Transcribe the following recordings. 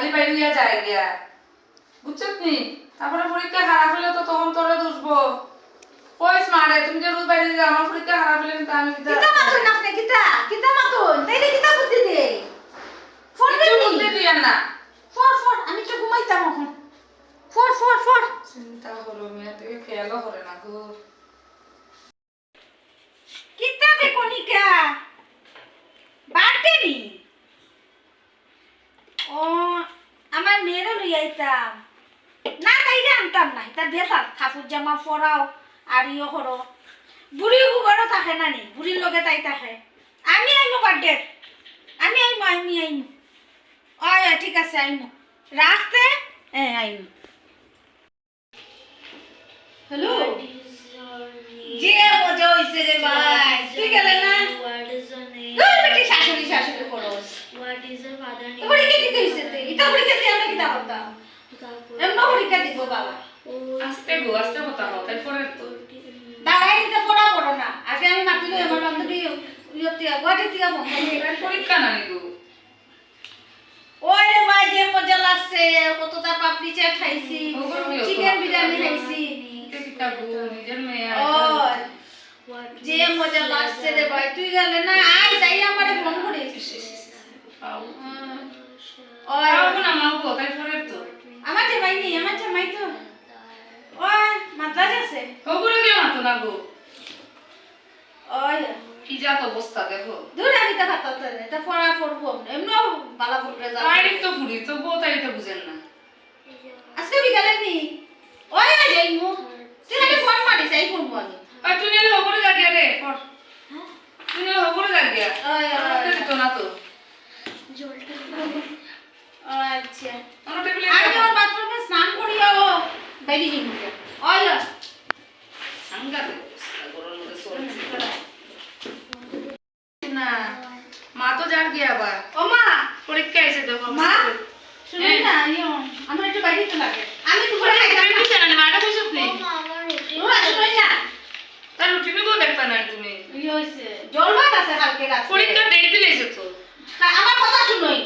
খালি বাইরে গিয়া যায় গিয়া বুঝছত নি তারপরে পরীক্ষা খারাপ হলে তো তখন তোরে দুষবো কইস মারে তুমি যে রোজ বাইরে যা আমার পরীক্ষা খারাপ হলে কিন্তু আমি কিতা মাতুন আপনি কিতা মাতুন তাইলে কিতা বুদ্ধি দে ফোন কিছু বুদ্ধি দিয়া না ফর আমি তো ঘুমাইতাম এখন ফর চিন্তা করো মেয়ে থেকে খেয়ালও করে না গো কিতা বে কনিকা বাড়তে নি ও আমার মেয়েরও লই আইতাম না তাইলে আনতাম না তার বেসার কাপড় জামা পরাও আর ইয়ে করো বুড়ি ঘরও থাকে না নি বুড়ির লগে তাই থাকে আমি আইমো বার্থডে আমি আইমো ওই ঠিক আছে আইমো রাখতে আইমো হ্যালো যে মজা হইছে রে ভাই তুই গেলে না দুই বেটি শাশুড়ি করস What is the father name? ওরে কি দিতে হইছে তে এটা ওরে কি আমরা কি দাও তা এমন পরীক্ষা দিব বাবা আস্তে গো আস্তে কথা হও তারপরে তো দাঁড়াই দিতে পড়া না আগে আমি মাতিলো আমার বান্ধবী ইয়তে গুয়াহাটি থেকে ফোন এবার পরীক্ষা না নি গো ওই রে ভাই যে মজা লাগছে কতটা পাপড়ি চাট খাইছি চিকেন বিরিয়ানি খাইছি কিতা গো নিজের মেয়ে ওই যে মজা লাগছে রে ভাই তুই গেলে না আই যাই আমারে ফোন করিস ওই না মাগো তারপরে তো আমার জামাই তো ওই মাদ্রাজ আছে খবরে গেল না তো না গো ওই কি জাত অবস্থা দেখো দূর আমি তা খাতাতে না তা পড়া পড়বো এমনো বালা পড়বে যা তারিখ তো পুরি তো বউ তারিখ তো বুঝেন না আজকে বিকালে নি ওই যাই মু তুই আগে ফোন মারিস এই ফোন বল আর তুই নিলে খবরে যা গিয়া রে পর তুই নিলে খবরে যা গিয়া ওই তো না তো আচ্ছা আমার টেবিলে আমি ওর বাথরুমে স্নান করিয়া ও বাইরে যাই মুকে ওই সাংঘাতিক অবস্থা গরম মধ্যে চলছে না মা তো যার গিয়া আবার ও মা পরীক্ষা এসে দেখো মা শুনি না ইয়ো আমার একটু বাইরে তো লাগে আমি তো ঘরে খাইতাম তুমি কিছু না মাটা কইছ আপনি ও আসলে না তার রুটিন গো দেখতা না তুমি ইয়ো হইছে জলভাত আছে কালকে রাতে পরীক্ষা ডেট দিলেইছো তো আমার কথা শুনোই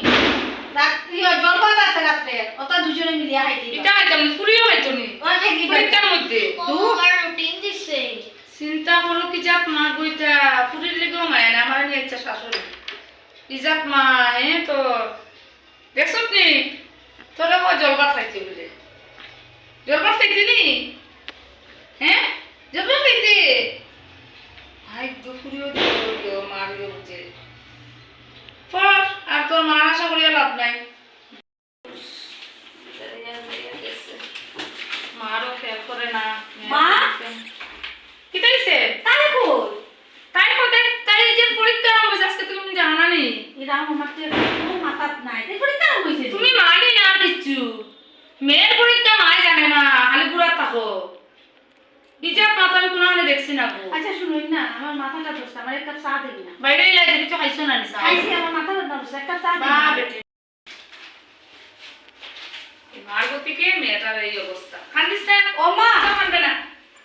রাত ইয়ো জলভাত আছে রাতে ওটা দুজনে মিলিয়া খাইতি এটা আইতাম পুরিও হইতো নি ওই খাইতি পরীক্ষার মধ্যে আমার রুটিন দিছে চিন্তা করো কি যাক মা গইতা পুরির লিগেও মায় না আমার নিয়ে ইচ্ছা শাশুড়ি ইজাত মা তো দেখছো নি তোরা কো জলবাত খাইতে বলে জলবাত খাইতে নি হ্যাঁ জলবাত খাইতে ভাই দুপুরিও দিও মারিও বুঝে পর আর তোর মা আশা করিয়া লাভ নাই মারও খেয়াল করে না মা? কি তাইছে তাই কই তাই কোথায় তাই যে পরীক্ষা হবে আজকে তুমি জানো না নি এরা আমার তো কোনো মাথাত নাই তাই পরীক্ষা হইছে তুমি মানি না কিচ্ছু মেয়ের পরীক্ষা মাই জানে না খালি পুরা থাকো হিজাব মাথা আমি কোনো আনে দেখছি না গো আচ্ছা শুনুন না আমার মাথাটা ধরছে আমার একটা চা দিন না বাইরে লাগে কিছু খাইছো না নিসা খাইছি আমার মাথাটা ধরছে একটা চা দিন বা বেটে মারগতিকে মেয়েটার এই অবস্থা খান্দিস না ও মা খান্ডে না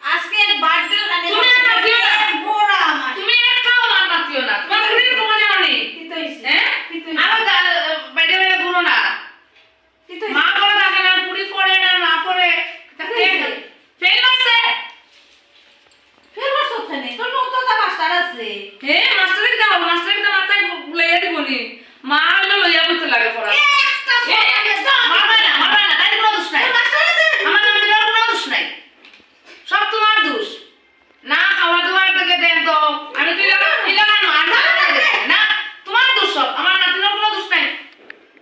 আজকে বার্থডে গানে তুমি আর মাতিও না। বড় আমার তুমি একটাও মার মাতিও না তোমার শরীর তোমার জানো নি কি তো হইছে হ্যাঁ কি তো আমার বাইরে বাইরে ঘুরো না কি তো মা করে থাকে না পুরি পড়ে না পড়ে ফেল মারছে ফের বস ওখানে তোর মতো তো মাস্টার আছে হে মাস্টার কি দাও মাস্টার কি মাথায় লইয়া দিবনি মা হলো লইয়া বইতে লাগে পড়া একটা সোনাকে দাও মারবা না তাই কোনো দোষ নাই মাস্টার আছে আমার নাম দিলার কোনো দোষ নাই সব তোমার দোষ না খাওয়া দাওয়ার থেকে দেন তো আমি তো ইলাকা না তোমার দোষ সব আমার নাতির কোনো দোষ নাই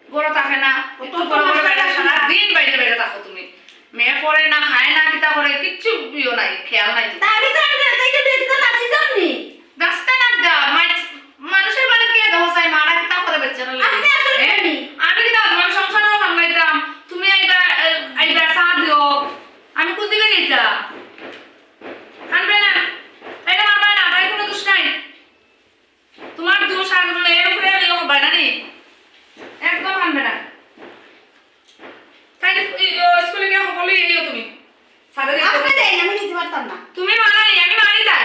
বড় থাকে না একটু বড় বড় লাগে সারা দিন বাইরে বাইরে থাকো তুমি মেয়ে পড়ে না খায় না কিতা করে কিচ্ছু প্রিয় নাই খেয়াল নাই তা আমি তো তাইকে দিয়ে দিতে নাচি দাওনি রাস্তা না দা মানুষের বাড়ি কে দাও চাই মারা কিতা করে বেচারা আপনি আসলে জানি আমি কিতা তোমার সংসারও সামলাইতাম তুমি আইবা চা দিও আমি কোন দিকে যাইতা আনবে না তাইলে মারবে না তাই কোনো দোষ নাই তোমার দোষ আর মেয়ের উপরে ইয়ে হবে না নি একদম আনবে না তাই স্কুলে গিয়ে সকলেই তুমি সাদা আপনি দেন আমি নিতে পারতাম না তুমি মানাই আমি মানি তাই